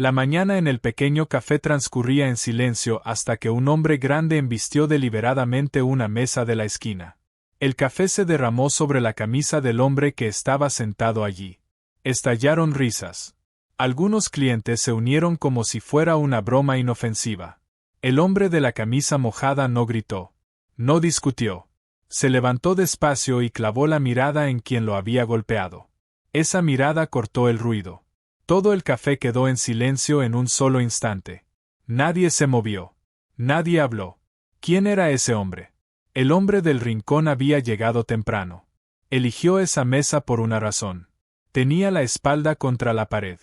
La mañana en el pequeño café transcurría en silencio hasta que un hombre grande embistió deliberadamente una mesa de la esquina. El café se derramó sobre la camisa del hombre que estaba sentado allí. Estallaron risas. Algunos clientes se unieron como si fuera una broma inofensiva. El hombre de la camisa mojada no gritó. No discutió. Se levantó despacio y clavó la mirada en quien lo había golpeado. Esa mirada cortó el ruido. Todo el café quedó en silencio en un solo instante. Nadie se movió. Nadie habló. ¿Quién era ese hombre? El hombre del rincón había llegado temprano. Eligió esa mesa por una razón. Tenía la espalda contra la pared.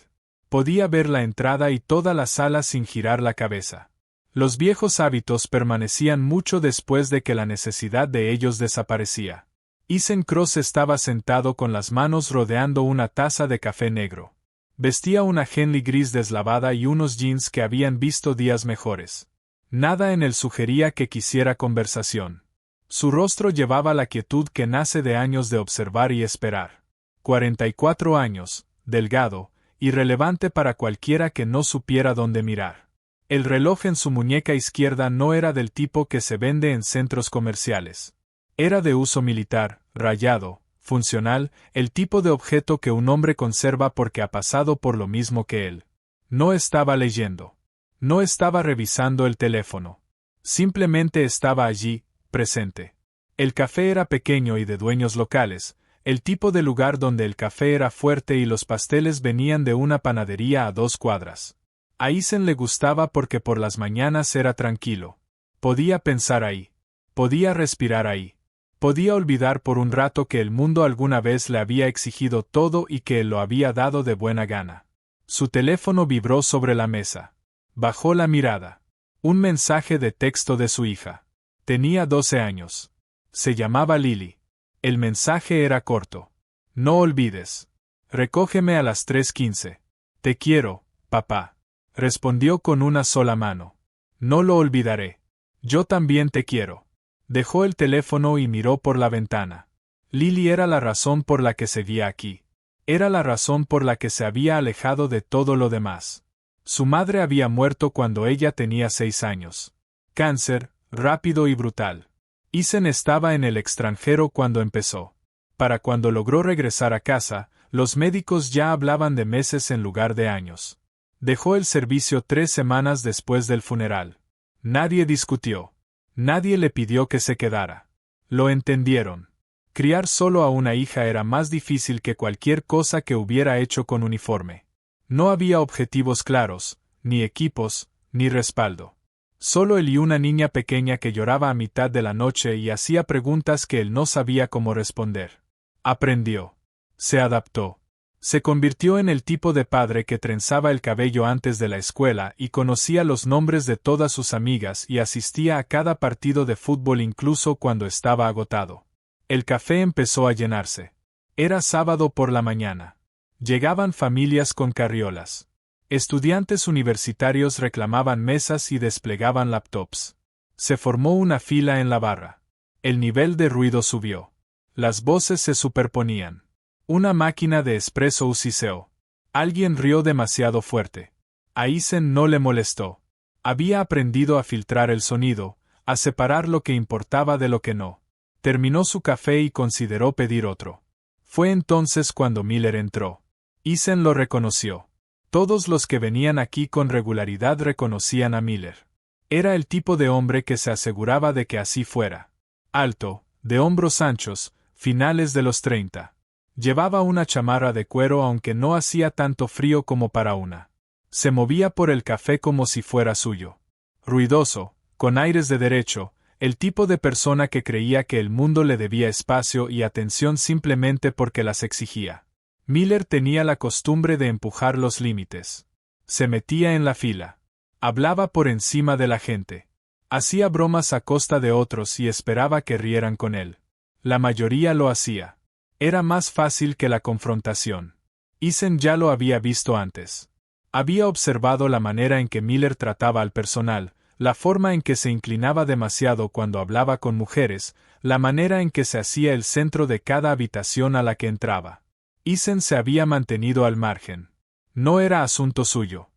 Podía ver la entrada y toda la sala sin girar la cabeza. Los viejos hábitos permanecían mucho después de que la necesidad de ellos desaparecía. Ethan Kross estaba sentado con las manos rodeando una taza de café negro. Vestía una Henley gris deslavada y unos jeans que habían visto días mejores. Nada en él sugería que quisiera conversación. Su rostro llevaba la quietud que nace de años de observar y esperar. 44 años, delgado, irrelevante para cualquiera que no supiera dónde mirar. El reloj en su muñeca izquierda no era del tipo que se vende en centros comerciales. Era de uso militar, rayado, funcional, el tipo de objeto que un hombre conserva porque ha pasado por lo mismo que él. No estaba leyendo. No estaba revisando el teléfono. Simplemente estaba allí, presente. El café era pequeño y de dueños locales, el tipo de lugar donde el café era fuerte y los pasteles venían de una panadería a 2 cuadras. A Ethan le gustaba porque por las mañanas era tranquilo. Podía pensar ahí. Podía respirar ahí. Podía olvidar por un rato que el mundo alguna vez le había exigido todo y que él lo había dado de buena gana. Su teléfono vibró sobre la mesa. Bajó la mirada. Un mensaje de texto de su hija. Tenía 12 años. Se llamaba Lily. El mensaje era corto. No olvides. Recógeme a las 3:15. Te quiero, papá. Respondió con una sola mano. No lo olvidaré. Yo también te quiero. Dejó el teléfono y miró por la ventana. Lily era la razón por la que seguía aquí. Era la razón por la que se había alejado de todo lo demás. Su madre había muerto cuando ella tenía 6 años. Cáncer, rápido y brutal. Ethan estaba en el extranjero cuando empezó. Para cuando logró regresar a casa, los médicos ya hablaban de meses en lugar de años. Dejó el servicio 3 semanas después del funeral. Nadie discutió. Nadie le pidió que se quedara. Lo entendieron. Criar solo a una hija era más difícil que cualquier cosa que hubiera hecho con uniforme. No había objetivos claros, ni equipos, ni respaldo. Solo él y una niña pequeña que lloraba a mitad de la noche y hacía preguntas que él no sabía cómo responder. Aprendió. Se adaptó. Se convirtió en el tipo de padre que trenzaba el cabello antes de la escuela y conocía los nombres de todas sus amigas y asistía a cada partido de fútbol incluso cuando estaba agotado. El café empezó a llenarse. Era sábado por la mañana. Llegaban familias con carriolas. Estudiantes universitarios reclamaban mesas y desplegaban laptops. Se formó una fila en la barra. El nivel de ruido subió. Las voces se superponían. Una máquina de espresso siseó. Alguien rió demasiado fuerte. A Ethan no le molestó. Había aprendido a filtrar el sonido, a separar lo que importaba de lo que no. Terminó su café y consideró pedir otro. Fue entonces cuando Miller entró. Ethan lo reconoció. Todos los que venían aquí con regularidad reconocían a Miller. Era el tipo de hombre que se aseguraba de que así fuera. Alto, de hombros anchos, finales de los 30. Llevaba una chamarra de cuero aunque no hacía tanto frío como para una. Se movía por el café como si fuera suyo. Ruidoso, con aires de derecho, el tipo de persona que creía que el mundo le debía espacio y atención simplemente porque las exigía. Miller tenía la costumbre de empujar los límites. Se metía en la fila. Hablaba por encima de la gente. Hacía bromas a costa de otros y esperaba que rieran con él. La mayoría lo hacía. Era más fácil que la confrontación. Ethan ya lo había visto antes. Había observado la manera en que Miller trataba al personal, la forma en que se inclinaba demasiado cuando hablaba con mujeres, la manera en que se hacía el centro de cada habitación a la que entraba. Ethan se había mantenido al margen. No era asunto suyo.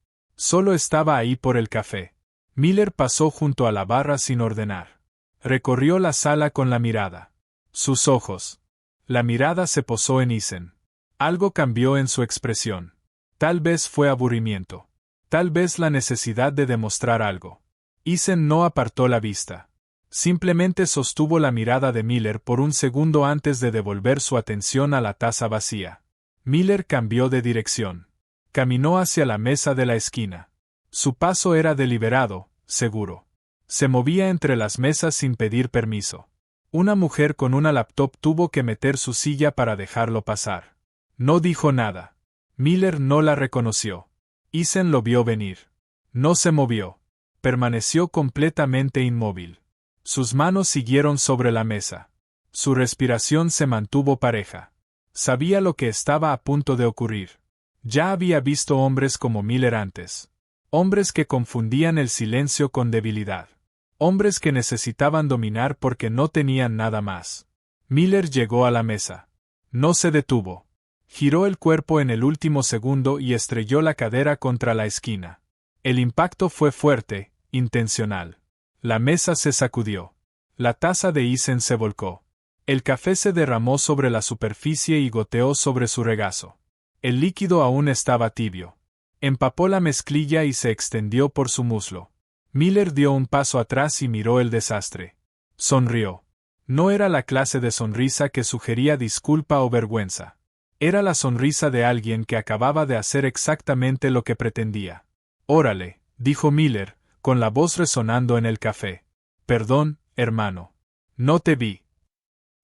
Solo estaba ahí por el café. Miller pasó junto a la barra sin ordenar. Recorrió la sala con la mirada. Sus ojos. La mirada se posó en Eason. Algo cambió en su expresión. Tal vez fue aburrimiento. Tal vez la necesidad de demostrar algo. Eason no apartó la vista. Simplemente sostuvo la mirada de Miller por un segundo antes de devolver su atención a la taza vacía. Miller cambió de dirección. Caminó hacia la mesa de la esquina. Su paso era deliberado, seguro. Se movía entre las mesas sin pedir permiso. Una mujer con una laptop tuvo que meter su silla para dejarlo pasar. No dijo nada. Miller no la reconoció. Eason lo vio venir. No se movió. Permaneció completamente inmóvil. Sus manos siguieron sobre la mesa. Su respiración se mantuvo pareja. Sabía lo que estaba a punto de ocurrir. Ya había visto hombres como Miller antes. Hombres que confundían el silencio con debilidad. Hombres que necesitaban dominar porque no tenían nada más. Miller llegó a la mesa. No se detuvo. Giró el cuerpo en el último segundo y estrelló la cadera contra la esquina. El impacto fue fuerte, intencional. La mesa se sacudió. La taza de Eason se volcó. El café se derramó sobre la superficie y goteó sobre su regazo. El líquido aún estaba tibio. Empapó la mezclilla y se extendió por su muslo. Miller dio un paso atrás y miró el desastre. Sonrió. No era la clase de sonrisa que sugería disculpa o vergüenza. Era la sonrisa de alguien que acababa de hacer exactamente lo que pretendía. «Órale», dijo Miller, con la voz resonando en el café. «Perdón, hermano. No te vi».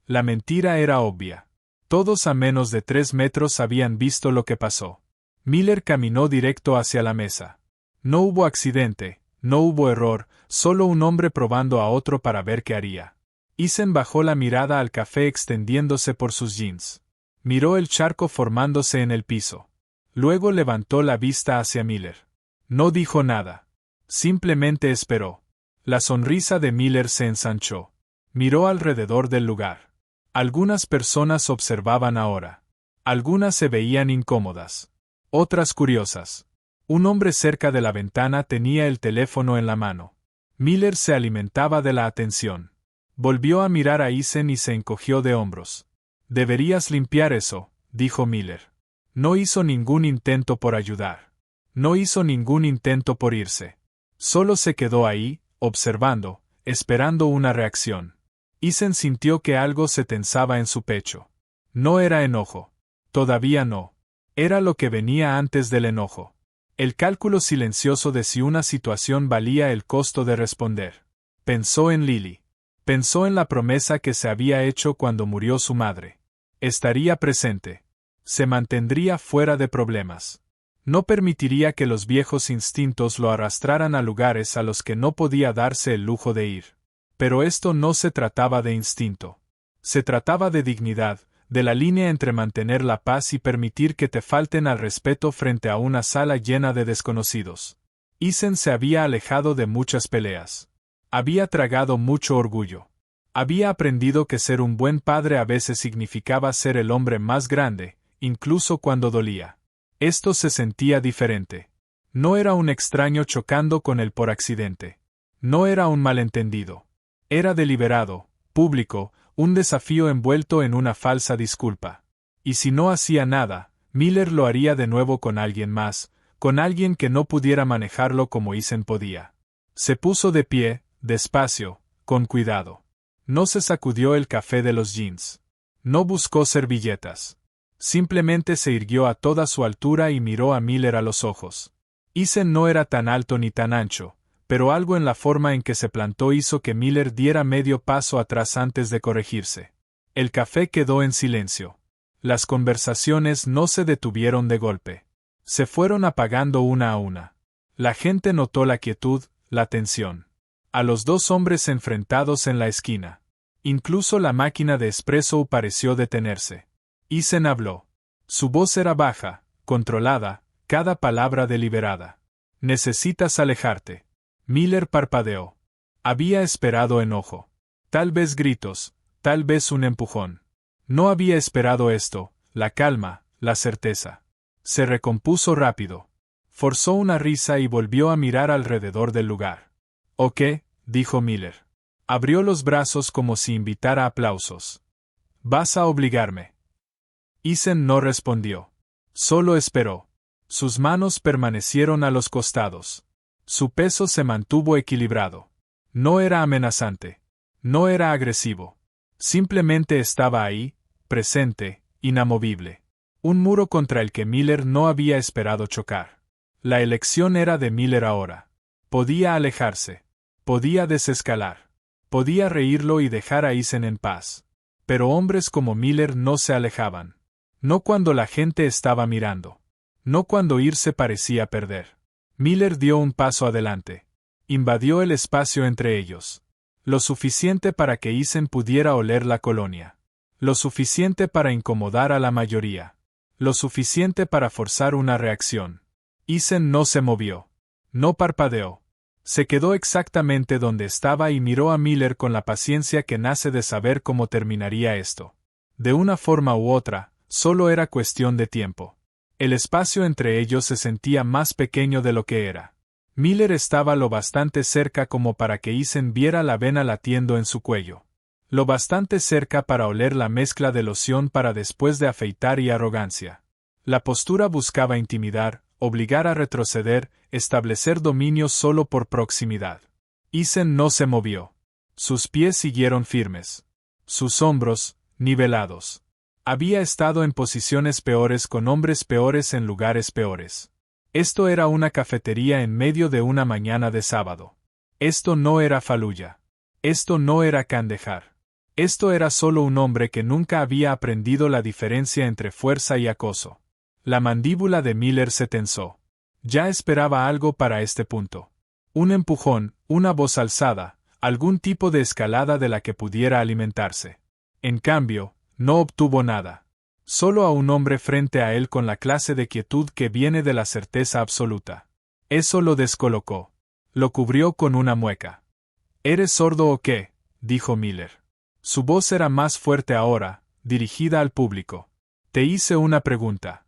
La mentira era obvia. Todos a menos de 3 metros habían visto lo que pasó. Miller caminó directo hacia la mesa. No hubo accidente, no hubo error, solo un hombre probando a otro para ver qué haría. Eason bajó la mirada al café extendiéndose por sus jeans. Miró el charco formándose en el piso. Luego levantó la vista hacia Miller. No dijo nada. Simplemente esperó. La sonrisa de Miller se ensanchó. Miró alrededor del lugar. Algunas personas observaban ahora. Algunas se veían incómodas. Otras curiosas. Un hombre cerca de la ventana tenía el teléfono en la mano. Miller se alimentaba de la atención. Volvió a mirar a Eason y se encogió de hombros. «Deberías limpiar eso», dijo Miller. No hizo ningún intento por ayudar. No hizo ningún intento por irse. Solo se quedó ahí, observando, esperando una reacción. Eason sintió que algo se tensaba en su pecho. No era enojo. Todavía no. Era lo que venía antes del enojo. El cálculo silencioso de si una situación valía el costo de responder. Pensó en Lily. Pensó en la promesa que se había hecho cuando murió su madre. Estaría presente. Se mantendría fuera de problemas. No permitiría que los viejos instintos lo arrastraran a lugares a los que no podía darse el lujo de ir. Pero esto no se trataba de instinto. Se trataba de dignidad, de la línea entre mantener la paz y permitir que te falten al respeto frente a una sala llena de desconocidos. Eason se había alejado de muchas peleas. Había tragado mucho orgullo. Había aprendido que ser un buen padre a veces significaba ser el hombre más grande, incluso cuando dolía. Esto se sentía diferente. No era un extraño chocando con él por accidente. No era un malentendido. Era deliberado, público, un desafío envuelto en una falsa disculpa. Y si no hacía nada, Miller lo haría de nuevo con alguien más, con alguien que no pudiera manejarlo como Eason podía. Se puso de pie, despacio, con cuidado. No se sacudió el café de los jeans. No buscó servilletas. Simplemente se irguió a toda su altura y miró a Miller a los ojos. Eason no era tan alto ni tan ancho, pero algo en la forma en que se plantó hizo que Miller diera medio paso atrás antes de corregirse. El café quedó en silencio. Las conversaciones no se detuvieron de golpe. Se fueron apagando una a una. La gente notó la quietud, la tensión. A los dos hombres enfrentados en la esquina. Incluso la máquina de espresso pareció detenerse. Eason habló. Su voz era baja, controlada, cada palabra deliberada. «Necesitas alejarte». Miller parpadeó. Había esperado enojo. Tal vez gritos, tal vez un empujón. No había esperado esto, la calma, la certeza. Se recompuso rápido. Forzó una risa y volvió a mirar alrededor del lugar. ¿O qué? Dijo Miller. Abrió los brazos como si invitara aplausos. ¿Vas a obligarme? Eason no respondió. Solo esperó. Sus manos permanecieron a los costados. Su peso se mantuvo equilibrado. No era amenazante. No era agresivo. Simplemente estaba ahí, presente, inamovible. Un muro contra el que Miller no había esperado chocar. La elección era de Miller ahora. Podía alejarse. Podía desescalar. Podía reírlo y dejar a Eason en paz. Pero hombres como Miller no se alejaban. No cuando la gente estaba mirando. No cuando irse parecía perder. Miller dio un paso adelante. Invadió el espacio entre ellos. Lo suficiente para que Eason pudiera oler la colonia. Lo suficiente para incomodar a la mayoría. Lo suficiente para forzar una reacción. Eason no se movió. No parpadeó. Se quedó exactamente donde estaba y miró a Miller con la paciencia que nace de saber cómo terminaría esto. De una forma u otra, solo era cuestión de tiempo. El espacio entre ellos se sentía más pequeño de lo que era. Miller estaba lo bastante cerca como para que Eason viera la vena latiendo en su cuello. Lo bastante cerca para oler la mezcla de loción para después de afeitar y arrogancia. La postura buscaba intimidar, obligar a retroceder, establecer dominio solo por proximidad. Eason no se movió. Sus pies siguieron firmes. Sus hombros, nivelados. Había estado en posiciones peores con hombres peores en lugares peores. Esto era una cafetería en medio de una mañana de sábado. Esto no era Fallujah. Esto no era Kandahar. Esto era solo un hombre que nunca había aprendido la diferencia entre fuerza y acoso. La mandíbula de Miller se tensó. Ya esperaba algo para este punto. Un empujón, una voz alzada, algún tipo de escalada de la que pudiera alimentarse. En cambio, no obtuvo nada. Solo a un hombre frente a él con la clase de quietud que viene de la certeza absoluta. Eso lo descolocó. Lo cubrió con una mueca. ¿Eres sordo o qué?, dijo Miller. Su voz era más fuerte ahora, dirigida al público. Te hice una pregunta.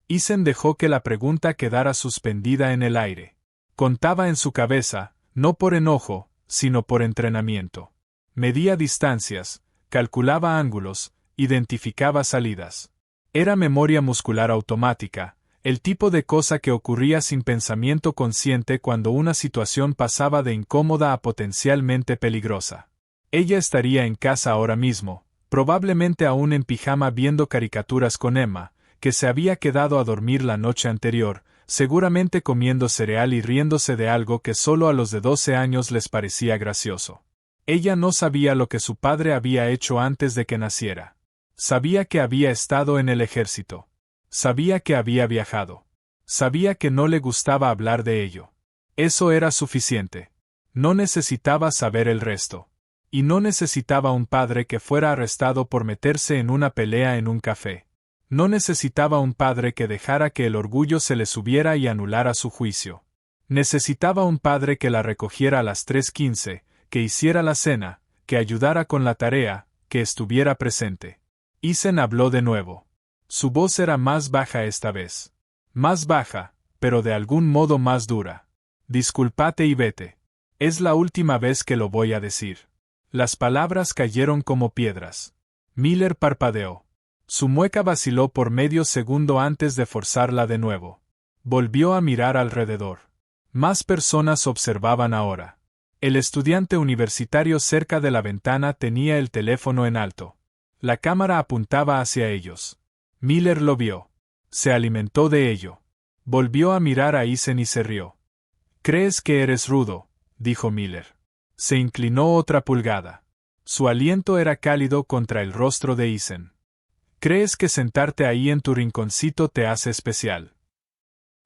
Eason dejó que la pregunta quedara suspendida en el aire. Contaba en su cabeza, no por enojo, sino por entrenamiento. Medía distancias, calculaba ángulos, identificaba salidas. Era memoria muscular automática, el tipo de cosa que ocurría sin pensamiento consciente cuando una situación pasaba de incómoda a potencialmente peligrosa. Ella estaría en casa ahora mismo, probablemente aún en pijama viendo caricaturas con Emma, que se había quedado a dormir la noche anterior, seguramente comiendo cereal y riéndose de algo que solo a los de 12 años les parecía gracioso. Ella no sabía lo que su padre había hecho antes de que naciera. Sabía que había estado en el ejército. Sabía que había viajado. Sabía que no le gustaba hablar de ello. Eso era suficiente. No necesitaba saber el resto. Y no necesitaba un padre que fuera arrestado por meterse en una pelea en un café. No necesitaba un padre que dejara que el orgullo se le subiera y anulara su juicio. Necesitaba un padre que la recogiera a las 3:15, que hiciera la cena, que ayudara con la tarea, que estuviera presente. Eason habló de nuevo. Su voz era más baja esta vez. Más baja, pero de algún modo más dura. Discúlpate y vete. Es la última vez que lo voy a decir. Las palabras cayeron como piedras. Miller parpadeó. Su mueca vaciló por medio segundo antes de forzarla de nuevo. Volvió a mirar alrededor. Más personas observaban ahora. El estudiante universitario cerca de la ventana tenía el teléfono en alto. La cámara apuntaba hacia ellos. Miller lo vio. Se alimentó de ello. Volvió a mirar a Eason y se rió. «¿Crees que eres rudo?», dijo Miller. Se inclinó otra pulgada. Su aliento era cálido contra el rostro de Eason. «¿Crees que sentarte ahí en tu rinconcito te hace especial?».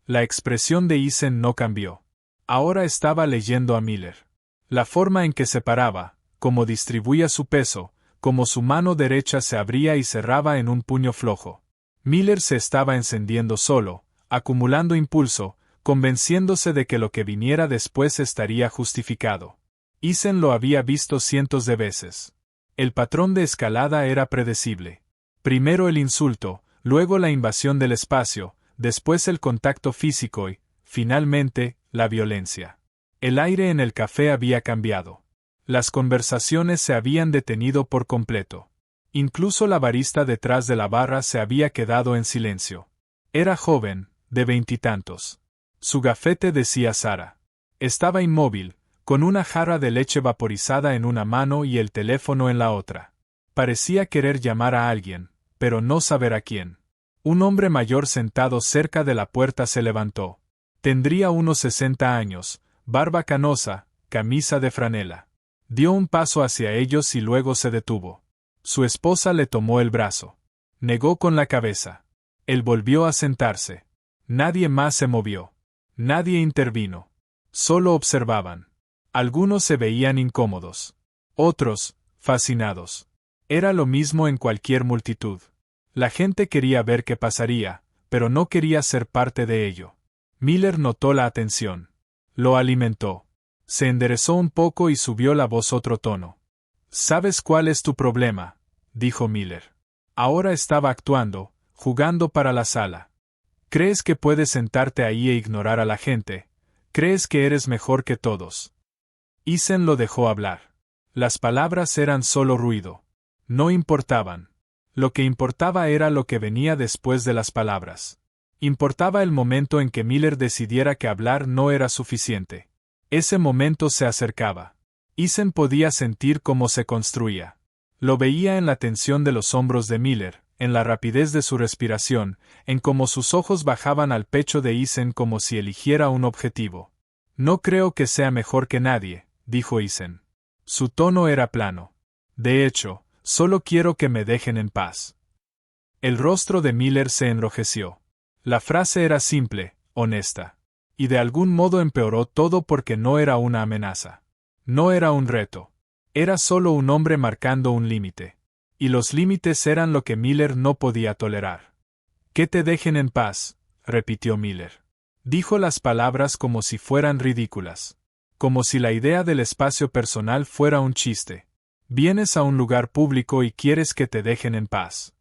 La expresión de Eason no cambió. Ahora estaba leyendo a Miller. La forma en que se paraba, cómo distribuía su peso, cómo su mano derecha se abría y cerraba en un puño flojo. Miller se estaba encendiendo solo, acumulando impulso, convenciéndose de que lo que viniera después estaría justificado. Eason lo había visto cientos de veces. El patrón de escalada era predecible. Primero el insulto, luego la invasión del espacio, después el contacto físico y, finalmente, la violencia. El aire en el café había cambiado. Las conversaciones se habían detenido por completo. Incluso la barista detrás de la barra se había quedado en silencio. Era joven, de 20 y tantos. Su gafete decía Sara. Estaba inmóvil, con una jarra de leche vaporizada en una mano y el teléfono en la otra. Parecía querer llamar a alguien, pero no saber a quién. Un hombre mayor sentado cerca de la puerta se levantó. Tendría unos 60 años, barba canosa, camisa de franela. Dio un paso hacia ellos y luego se detuvo. Su esposa le tomó el brazo. Negó con la cabeza. Él volvió a sentarse. Nadie más se movió. Nadie intervino. Solo observaban. Algunos se veían incómodos. Otros, fascinados. Era lo mismo en cualquier multitud. La gente quería ver qué pasaría, pero no quería ser parte de ello. Miller notó la atención. Lo alimentó. Se enderezó un poco y subió la voz otro tono. «¿Sabes cuál es tu problema?», dijo Miller. Ahora estaba actuando, jugando para la sala. «¿Crees que puedes sentarte ahí e ignorar a la gente? ¿Crees que eres mejor que todos?». Eason lo dejó hablar. Las palabras eran solo ruido. No importaban. Lo que importaba era lo que venía después de las palabras. Importaba el momento en que Miller decidiera que hablar no era suficiente. Ese momento se acercaba. Eason podía sentir cómo se construía. Lo veía en la tensión de los hombros de Miller, en la rapidez de su respiración, en cómo sus ojos bajaban al pecho de Eason como si eligiera un objetivo. «No creo que sea mejor que nadie», dijo Eason. Su tono era plano. «De hecho, solo quiero que me dejen en paz». El rostro de Miller se enrojeció. La frase era simple, honesta. Y de algún modo empeoró todo porque no era una amenaza. No era un reto. Era solo un hombre marcando un límite. Y los límites eran lo que Miller no podía tolerar. «Que te dejen en paz», repitió Miller. Dijo las palabras como si fueran ridículas. Como si la idea del espacio personal fuera un chiste. «Vienes a un lugar público y quieres que te dejen en paz».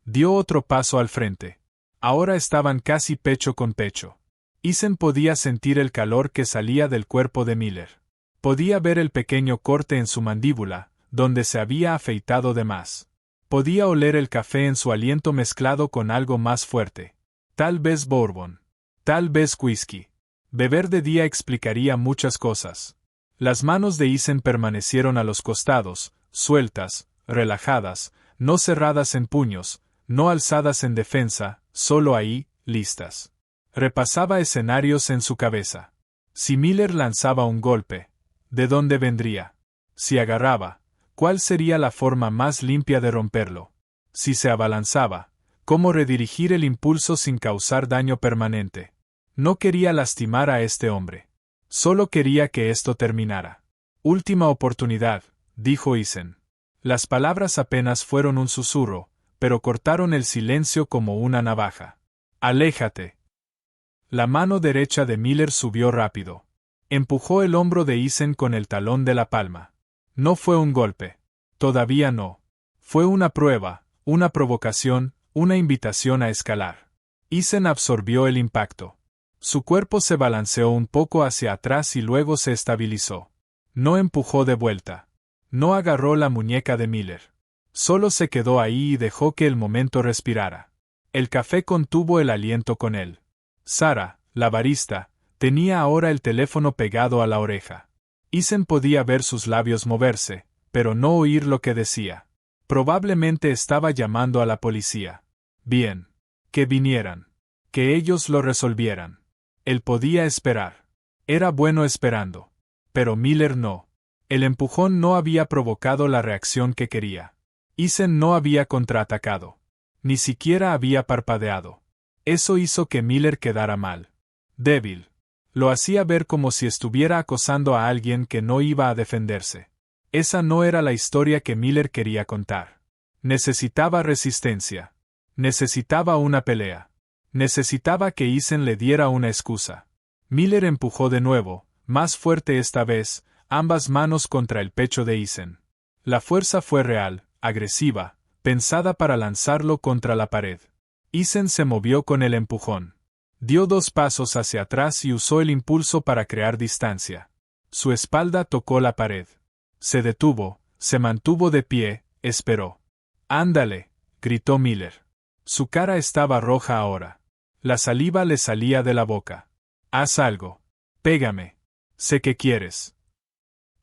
Dio otro paso al frente. Ahora estaban casi pecho con pecho. Eason podía sentir el calor que salía del cuerpo de Miller. Podía ver el pequeño corte en su mandíbula, donde se había afeitado de más. Podía oler el café en su aliento mezclado con algo más fuerte. Tal vez bourbon. Tal vez whisky. Beber de día explicaría muchas cosas. Las manos de Eason permanecieron a los costados, sueltas, relajadas, no cerradas en puños, no alzadas en defensa, solo ahí, listas. Repasaba escenarios en su cabeza. Si Miller lanzaba un golpe, ¿de dónde vendría? Si agarraba, ¿cuál sería la forma más limpia de romperlo? Si se abalanzaba, ¿cómo redirigir el impulso sin causar daño permanente? No quería lastimar a este hombre. Solo quería que esto terminara. «Última oportunidad», dijo Eason. Las palabras apenas fueron un susurro, pero cortaron el silencio como una navaja. «Aléjate». La mano derecha de Miller subió rápido. Empujó el hombro de Eason con el talón de la palma. No fue un golpe. Todavía no. Fue una prueba, una provocación, una invitación a escalar. Eason absorbió el impacto. Su cuerpo se balanceó un poco hacia atrás y luego se estabilizó. No empujó de vuelta. No agarró la muñeca de Miller. Solo se quedó ahí y dejó que el momento respirara. El café contuvo el aliento con él. Sara, la barista, tenía ahora el teléfono pegado a la oreja. Eason podía ver sus labios moverse, pero no oír lo que decía. Probablemente estaba llamando a la policía. Bien. Que vinieran. Que ellos lo resolvieran. Él podía esperar. Era bueno esperando. Pero Miller no. El empujón no había provocado la reacción que quería. Eason no había contraatacado. Ni siquiera había parpadeado. Eso hizo que Miller quedara mal. Débil. Lo hacía ver como si estuviera acosando a alguien que no iba a defenderse. Esa no era la historia que Miller quería contar. Necesitaba resistencia. Necesitaba una pelea. Necesitaba que Eason le diera una excusa. Miller empujó de nuevo, más fuerte esta vez, ambas manos contra el pecho de Eason. La fuerza fue real, agresiva, pensada para lanzarlo contra la pared. Eason se movió con el empujón. Dio 2 pasos hacia atrás y usó el impulso para crear distancia. Su espalda tocó la pared. Se detuvo, se mantuvo de pie, esperó. «Ándale», gritó Miller. Su cara estaba roja ahora. La saliva le salía de la boca. «Haz algo. Pégame. Sé que quieres».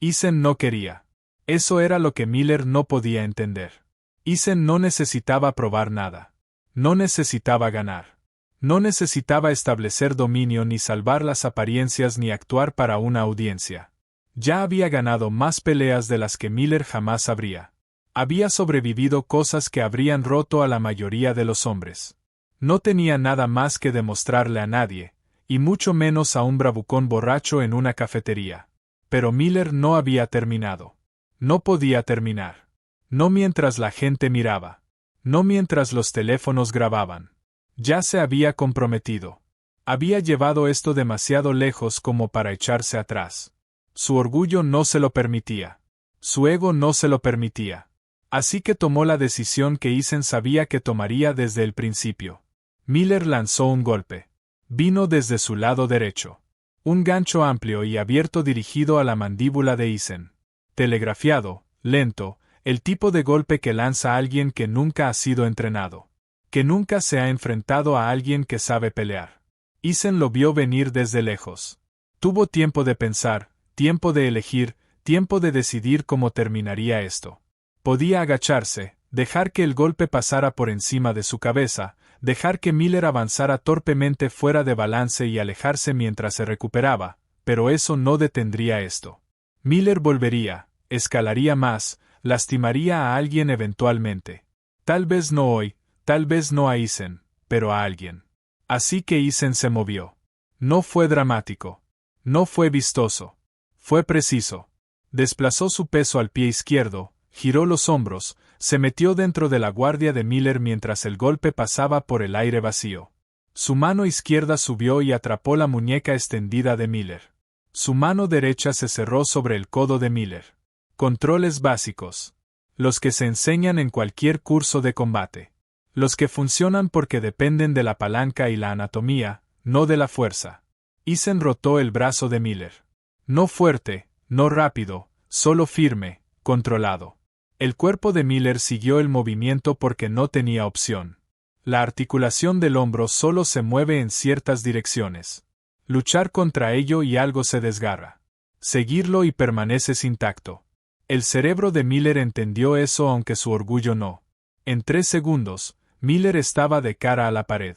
Eason no quería. Eso era lo que Miller no podía entender. Eason no necesitaba probar nada. No necesitaba ganar. No necesitaba establecer dominio ni salvar las apariencias ni actuar para una audiencia. Ya había ganado más peleas de las que Miller jamás habría. Había sobrevivido cosas que habrían roto a la mayoría de los hombres. No tenía nada más que demostrarle a nadie, y mucho menos a un bravucón borracho en una cafetería. Pero Miller no había terminado. No podía terminar. No mientras la gente miraba. No mientras los teléfonos grababan. Ya se había comprometido. Había llevado esto demasiado lejos como para echarse atrás. Su orgullo no se lo permitía. Su ego no se lo permitía. Así que tomó la decisión que Eason sabía que tomaría desde el principio. Miller lanzó un golpe. Vino desde su lado derecho. Un gancho amplio y abierto dirigido a la mandíbula de Eason. Telegrafiado, lento, el tipo de golpe que lanza a alguien que nunca ha sido entrenado. Que nunca se ha enfrentado a alguien que sabe pelear. Eason lo vio venir desde lejos. Tuvo tiempo de pensar, tiempo de elegir, tiempo de decidir cómo terminaría esto. Podía agacharse, dejar que el golpe pasara por encima de su cabeza, dejar que Miller avanzara torpemente fuera de balance y alejarse mientras se recuperaba, pero eso no detendría esto. Miller volvería, escalaría más, lastimaría a alguien eventualmente. Tal vez no hoy, tal vez no a Eason, pero a alguien. Así que Eason se movió. No fue dramático. No fue vistoso. Fue preciso. Desplazó su peso al pie izquierdo, giró los hombros, se metió dentro de la guardia de Miller mientras el golpe pasaba por el aire vacío. Su mano izquierda subió y atrapó la muñeca extendida de Miller. Su mano derecha se cerró sobre el codo de Miller. Controles básicos. Los que se enseñan en cualquier curso de combate. Los que funcionan porque dependen de la palanca y la anatomía, no de la fuerza. Eason rotó el brazo de Miller. No fuerte, no rápido, solo firme, controlado. El cuerpo de Miller siguió el movimiento porque no tenía opción. La articulación del hombro solo se mueve en ciertas direcciones. Luchar contra ello y algo se desgarra. Seguirlo y permaneces intacto. El cerebro de Miller entendió eso aunque su orgullo no. En 3 segundos, Miller estaba de cara a la pared.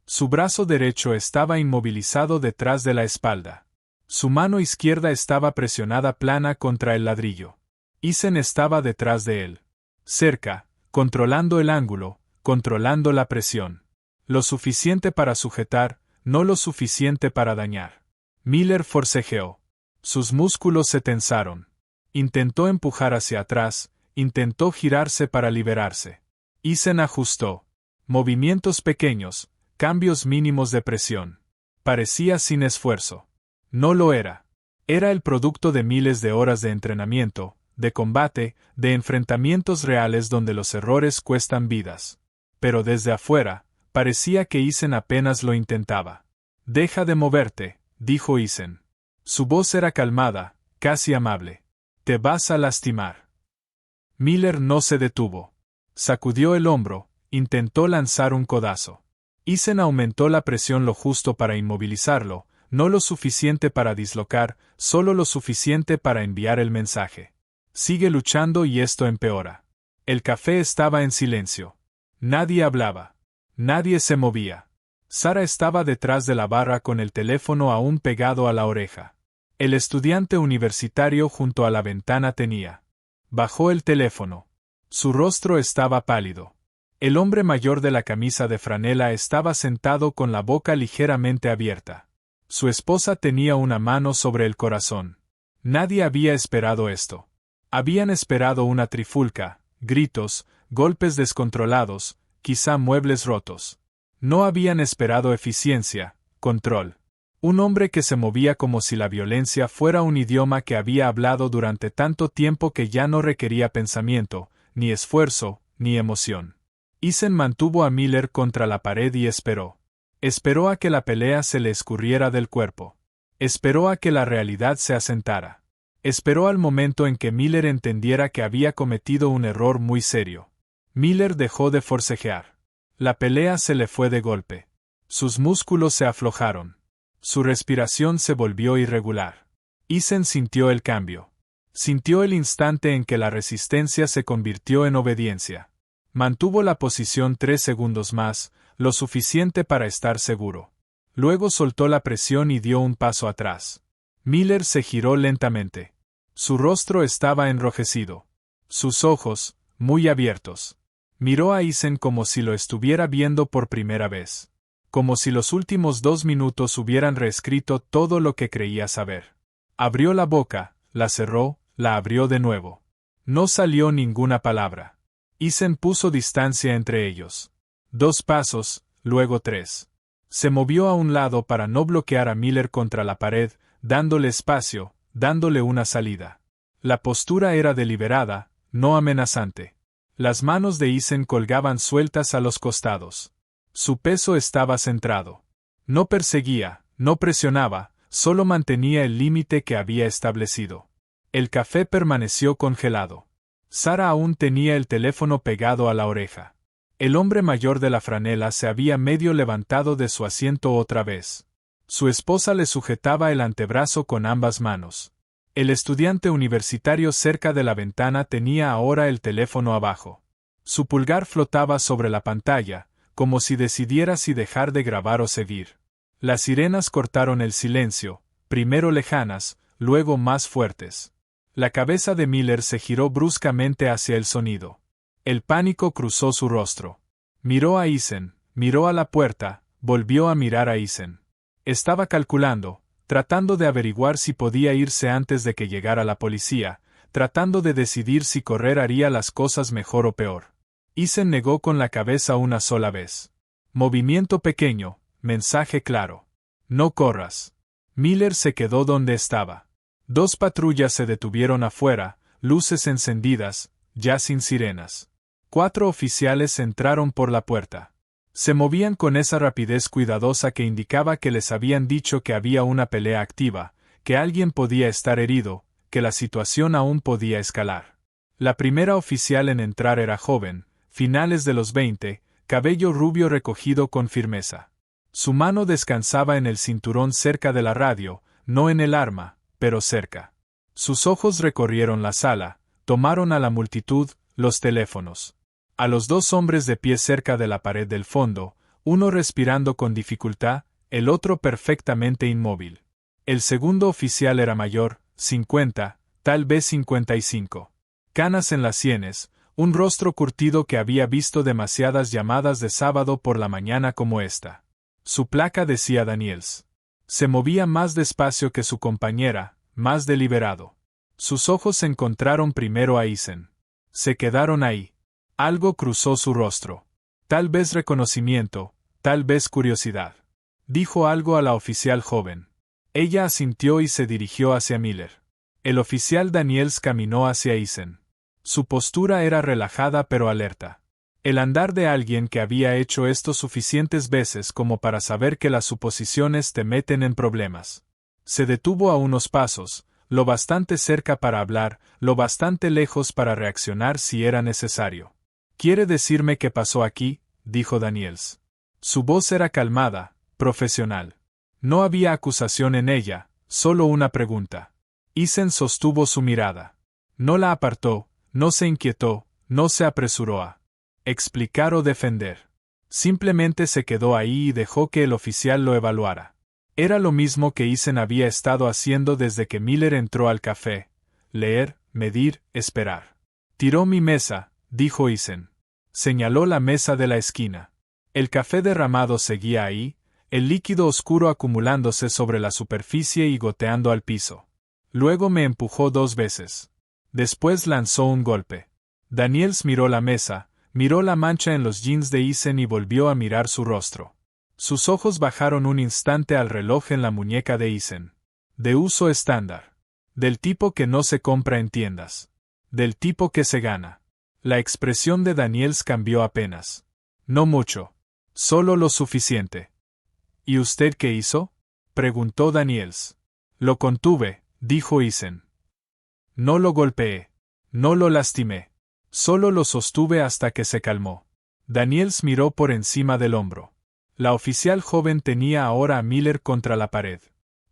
Su brazo derecho estaba inmovilizado detrás de la espalda. Su mano izquierda estaba presionada plana contra el ladrillo. Eason estaba detrás de él. Cerca, controlando el ángulo, controlando la presión. Lo suficiente para sujetar, no lo suficiente para dañar. Miller forcejeó. Sus músculos se tensaron. Intentó empujar hacia atrás, intentó girarse para liberarse. Eason ajustó. Movimientos pequeños, cambios mínimos de presión. Parecía sin esfuerzo. No lo era. Era el producto de miles de horas de entrenamiento, de combate, de enfrentamientos reales donde los errores cuestan vidas. Pero desde afuera, parecía que Eason apenas lo intentaba. «Deja de moverte», dijo Eason. Su voz era calmada, casi amable. «Te vas a lastimar». Miller no se detuvo. Sacudió el hombro, intentó lanzar un codazo. Eason aumentó la presión lo justo para inmovilizarlo, no lo suficiente para dislocar, solo lo suficiente para enviar el mensaje. Sigue luchando y esto empeora. El café estaba en silencio. Nadie hablaba. Nadie se movía. Sara estaba detrás de la barra con el teléfono aún pegado a la oreja. El estudiante universitario junto a la ventana tenía. Bajó el teléfono. Su rostro estaba pálido. El hombre mayor de la camisa de franela estaba sentado con la boca ligeramente abierta. Su esposa tenía una mano sobre el corazón. Nadie había esperado esto. Habían esperado una trifulca, gritos, golpes descontrolados, quizá muebles rotos. No habían esperado eficiencia, control. Un hombre que se movía como si la violencia fuera un idioma que había hablado durante tanto tiempo que ya no requería pensamiento, ni esfuerzo, ni emoción. Eisen mantuvo a Miller contra la pared y esperó. Esperó a que la pelea se le escurriera del cuerpo. Esperó a que la realidad se asentara. Esperó al momento en que Miller entendiera que había cometido un error muy serio. Miller dejó de forcejear. La pelea se le fue de golpe. Sus músculos se aflojaron. Su respiración se volvió irregular. Eisen sintió el cambio. Sintió el instante en que la resistencia se convirtió en obediencia. Mantuvo la posición 3 segundos más, lo suficiente para estar seguro. Luego soltó la presión y dio un paso atrás. Miller se giró lentamente. Su rostro estaba enrojecido. Sus ojos, muy abiertos. Miró a Eisen como si lo estuviera viendo por primera vez. Como si los últimos 2 minutos hubieran reescrito todo lo que creía saber. Abrió la boca, la cerró, la abrió de nuevo. No salió ninguna palabra. Eisen puso distancia entre ellos. 2 pasos, luego 3. Se movió a un lado para no bloquear a Miller contra la pared, dándole espacio, dándole una salida. La postura era deliberada, no amenazante. Las manos de Eisen colgaban sueltas a los costados. Su peso estaba centrado. No perseguía, no presionaba, solo mantenía el límite que había establecido. El café permaneció congelado. Sara aún tenía el teléfono pegado a la oreja. El hombre mayor de la franela se había medio levantado de su asiento otra vez. Su esposa le sujetaba el antebrazo con ambas manos. El estudiante universitario cerca de la ventana tenía ahora el teléfono abajo. Su pulgar flotaba sobre la pantalla, como si decidiera si dejar de grabar o seguir. Las sirenas cortaron el silencio, primero lejanas, luego más fuertes. La cabeza de Miller se giró bruscamente hacia el sonido. El pánico cruzó su rostro. Miró a Eisen, miró a la puerta, volvió a mirar a Eisen. Estaba calculando, tratando de averiguar si podía irse antes de que llegara la policía, tratando de decidir si correr haría las cosas mejor o peor. Eisen negó con la cabeza una sola vez. Movimiento pequeño, mensaje claro. No corras. Miller se quedó donde estaba. 2 patrullas se detuvieron afuera, luces encendidas, ya sin sirenas. 4 oficiales entraron por la puerta. Se movían con esa rapidez cuidadosa que indicaba que les habían dicho que había una pelea activa, que alguien podía estar herido, que la situación aún podía escalar. La primera oficial en entrar era joven, finales de los 20, cabello rubio recogido con firmeza. Su mano descansaba en el cinturón cerca de la radio, no en el arma, pero cerca. Sus ojos recorrieron la sala, tomaron a la multitud, los teléfonos. A los 2 hombres de pie cerca de la pared del fondo, uno respirando con dificultad, el otro perfectamente inmóvil. El segundo oficial era mayor, 50, tal vez 55. Canas en las sienes, un rostro curtido que había visto demasiadas llamadas de sábado por la mañana como esta. Su placa decía Daniels. Se movía más despacio que su compañera, más deliberado. Sus ojos se encontraron primero a Eisen. Se quedaron ahí. Algo cruzó su rostro. Tal vez reconocimiento, tal vez curiosidad. Dijo algo a la oficial joven. Ella asintió y se dirigió hacia Miller. El oficial Daniels caminó hacia Eisen. Su postura era relajada pero alerta. El andar de alguien que había hecho esto suficientes veces como para saber que las suposiciones te meten en problemas. Se detuvo a unos pasos, lo bastante cerca para hablar, lo bastante lejos para reaccionar si era necesario. «¿Quiere decirme qué pasó aquí?», dijo Daniels. Su voz era calmada, profesional. No había acusación en ella, solo una pregunta. Eisen sostuvo su mirada. No la apartó, no se inquietó, no se apresuró a explicar o defender. Simplemente se quedó ahí y dejó que el oficial lo evaluara. Era lo mismo que Eisen había estado haciendo desde que Miller entró al café. Leer, medir, esperar. «Tiró mi mesa», dijo Eisen. Señaló la mesa de la esquina. El café derramado seguía ahí, el líquido oscuro acumulándose sobre la superficie y goteando al piso. Luego me empujó 2 veces. Después lanzó un golpe. Daniels miró la mesa, miró la mancha en los jeans de Eisen y volvió a mirar su rostro. Sus ojos bajaron un instante al reloj en la muñeca de Eisen. De uso estándar. Del tipo que no se compra en tiendas. Del tipo que se gana. La expresión de Daniels cambió apenas. No mucho. Solo lo suficiente. ¿Y usted qué hizo? Preguntó Daniels. Lo contuve, dijo Eason. No lo golpeé. No lo lastimé. Solo lo sostuve hasta que se calmó. Daniels miró por encima del hombro. La oficial joven tenía ahora a Miller contra la pared.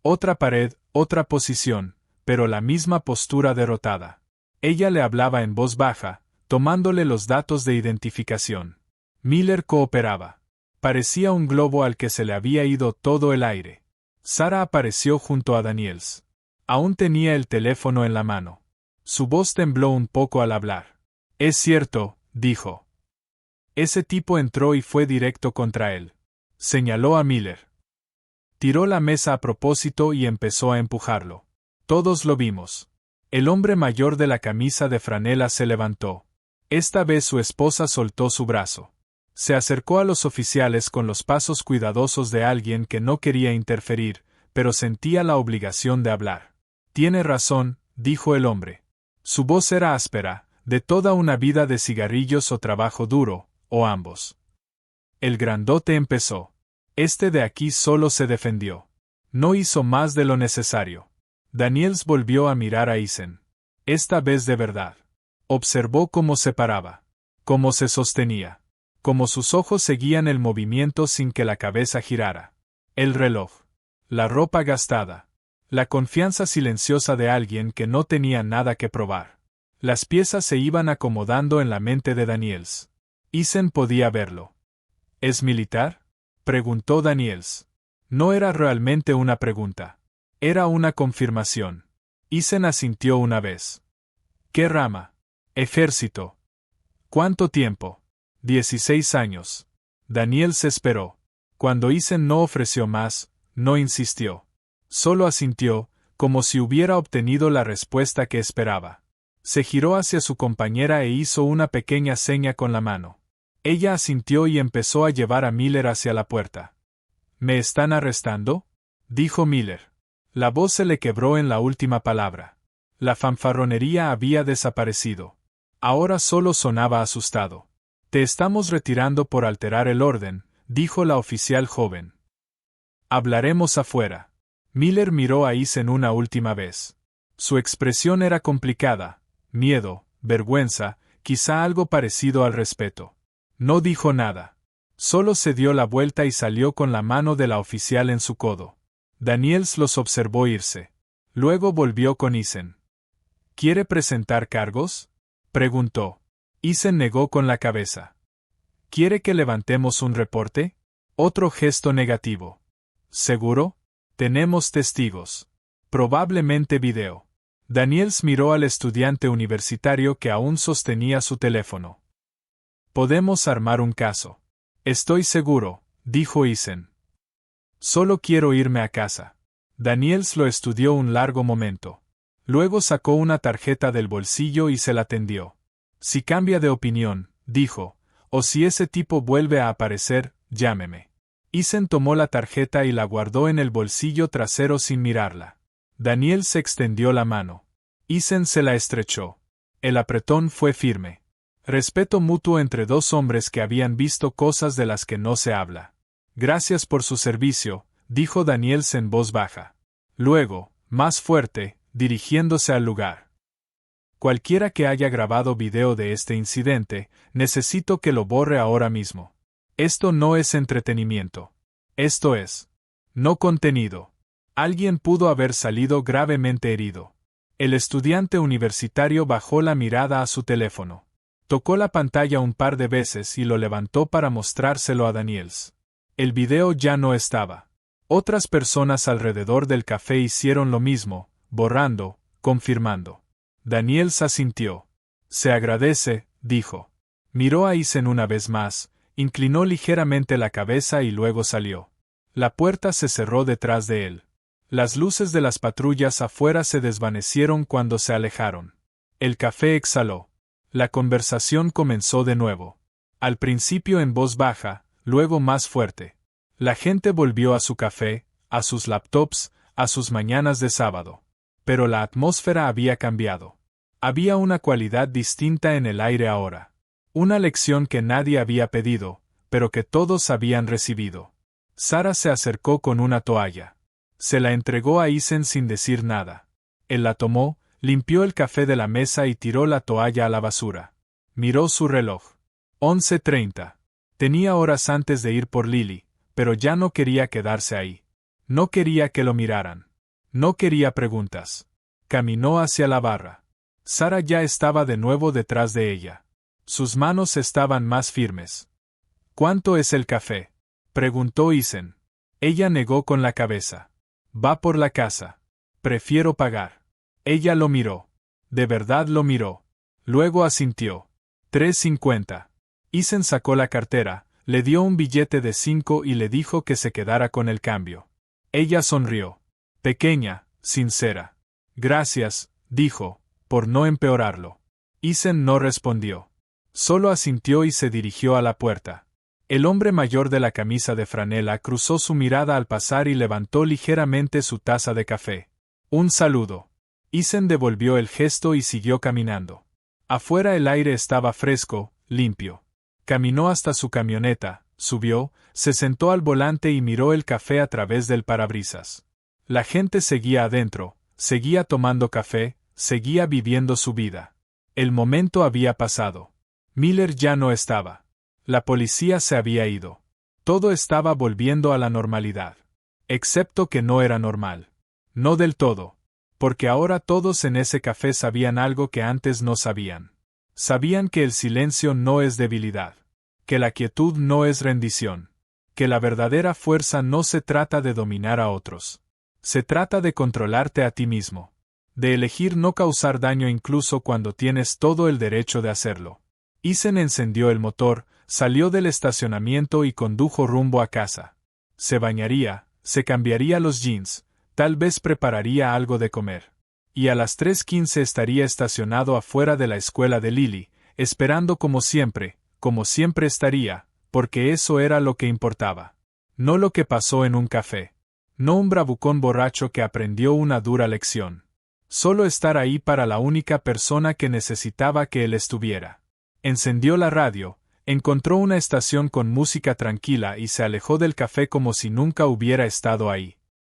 Otra pared, otra posición, pero la misma postura derrotada. Ella le hablaba en voz baja, tomándole los datos de identificación. Miller cooperaba. Parecía un globo al que se le había ido todo el aire. Sara apareció junto a Daniels. Aún tenía el teléfono en la mano. Su voz tembló un poco al hablar. Es cierto, dijo. Ese tipo entró y fue directo contra él. Señaló a Miller. Tiró la mesa a propósito y empezó a empujarlo. Todos lo vimos. El hombre mayor de la camisa de franela se levantó. Esta vez su esposa soltó su brazo. Se acercó a los oficiales con los pasos cuidadosos de alguien que no quería interferir, pero sentía la obligación de hablar. Tiene razón, dijo el hombre. Su voz era áspera, de toda una vida de cigarrillos o trabajo duro, o ambos. El grandote empezó. Este de aquí solo se defendió. No hizo más de lo necesario. Daniels volvió a mirar a Eason. Esta vez de verdad. Observó cómo se paraba. Cómo se sostenía. Cómo sus ojos seguían el movimiento sin que la cabeza girara. El reloj. La ropa gastada. La confianza silenciosa de alguien que no tenía nada que probar. Las piezas se iban acomodando en la mente de Daniels. Eason podía verlo. ¿Es militar?, preguntó Daniels. No era realmente una pregunta. Era una confirmación. Eason asintió una vez. ¿Qué rama? Ejército. ¿Cuánto tiempo? 16 años. Daniels esperó. Cuando Eason no ofreció más, no insistió. Solo asintió, como si hubiera obtenido la respuesta que esperaba. Se giró hacia su compañera e hizo una pequeña seña con la mano. Ella asintió y empezó a llevar a Miller hacia la puerta. ¿Me están arrestando?, dijo Miller. La voz se le quebró en la última palabra. La fanfarronería había desaparecido. Ahora solo sonaba asustado. Te estamos retirando por alterar el orden, dijo la oficial joven. Hablaremos afuera. Miller miró a Eason una última vez. Su expresión era complicada, miedo, vergüenza, quizá algo parecido al respeto. No dijo nada. Solo se dio la vuelta y salió con la mano de la oficial en su codo. Daniels los observó irse. Luego volvió con Eason. ¿Quiere presentar cargos?, preguntó. Eason negó con la cabeza. ¿Quiere que levantemos un reporte? Otro gesto negativo. ¿Seguro? Tenemos testigos. Probablemente video. Daniels miró al estudiante universitario que aún sostenía su teléfono. Podemos armar un caso. Estoy seguro, dijo Eason. Solo quiero irme a casa. Daniels lo estudió un largo momento. Luego sacó una tarjeta del bolsillo y se la tendió. Si cambia de opinión, dijo, o si ese tipo vuelve a aparecer, llámeme. Eason tomó la tarjeta y la guardó en el bolsillo trasero sin mirarla. Daniels extendió la mano. Eason se la estrechó. El apretón fue firme. Respeto mutuo entre dos hombres que habían visto cosas de las que no se habla. Gracias por su servicio, dijo Daniels en voz baja. Luego, más fuerte, dirigiéndose al lugar. Cualquiera que haya grabado video de este incidente, necesito que lo borre ahora mismo. Esto no es entretenimiento. Esto es no contenido. Alguien pudo haber salido gravemente herido. El estudiante universitario bajó la mirada a su teléfono. Tocó la pantalla un par de veces y lo levantó para mostrárselo a Daniels. El video ya no estaba. Otras personas alrededor del café hicieron lo mismo, borrando, confirmando. Daniels asintió. Se agradece, dijo. Miró a Eason una vez más, inclinó ligeramente la cabeza y luego salió. La puerta se cerró detrás de él. Las luces de las patrullas afuera se desvanecieron cuando se alejaron. El café exhaló. La conversación comenzó de nuevo. Al principio en voz baja, luego más fuerte. La gente volvió a su café, a sus laptops, a sus mañanas de sábado. Pero la atmósfera había cambiado. Había una cualidad distinta en el aire ahora. Una lección que nadie había pedido, pero que todos habían recibido. Sara se acercó con una toalla. Se la entregó a Isen sin decir nada. Él la tomó, limpió el café de la mesa y tiró la toalla a la basura. Miró su reloj. 11:30. Tenía horas antes de ir por Lily, pero ya no quería quedarse ahí. No quería que lo miraran. No quería preguntas. Caminó hacia la barra. Sara ya estaba de nuevo detrás de ella. Sus manos estaban más firmes. ¿Cuánto es el café?, preguntó Isen. Ella negó con la cabeza. Va por la casa. Prefiero pagar. Ella lo miró. De verdad lo miró. Luego asintió. 3.50. Isen sacó la cartera, le dio un billete de 5 y le dijo que se quedara con el cambio. Ella sonrió. Pequeña, sincera. Gracias, dijo, por no empeorarlo. Isen no respondió. Solo asintió y se dirigió a la puerta. El hombre mayor de la camisa de franela cruzó su mirada al pasar y levantó ligeramente su taza de café. Un saludo. Isen devolvió el gesto y siguió caminando. Afuera el aire estaba fresco, limpio. Caminó hasta su camioneta, subió, se sentó al volante y miró el café a través del parabrisas. La gente seguía adentro, seguía tomando café, seguía viviendo su vida. El momento había pasado. Miller ya no estaba. La policía se había ido. Todo estaba volviendo a la normalidad. Excepto que no era normal. No del todo. Porque ahora todos en ese café sabían algo que antes no sabían. Sabían que el silencio no es debilidad. Que la quietud no es rendición. Que la verdadera fuerza no se trata de dominar a otros. Se trata de controlarte a ti mismo. De elegir no causar daño incluso cuando tienes todo el derecho de hacerlo. Isen encendió el motor, salió del estacionamiento y condujo rumbo a casa. Se bañaría, se cambiaría los jeans, tal vez prepararía algo de comer. Y a las 3:15 estaría estacionado afuera de la escuela de Lily, esperando como siempre estaría, porque eso era lo que importaba. No lo que pasó en un café. No un bravucón borracho que aprendió una dura lección. Solo estar ahí para la única persona que necesitaba que él estuviera. Encendió la radio, encontró una estación con música tranquila y se alejó del café como si nunca hubiera estado ahí.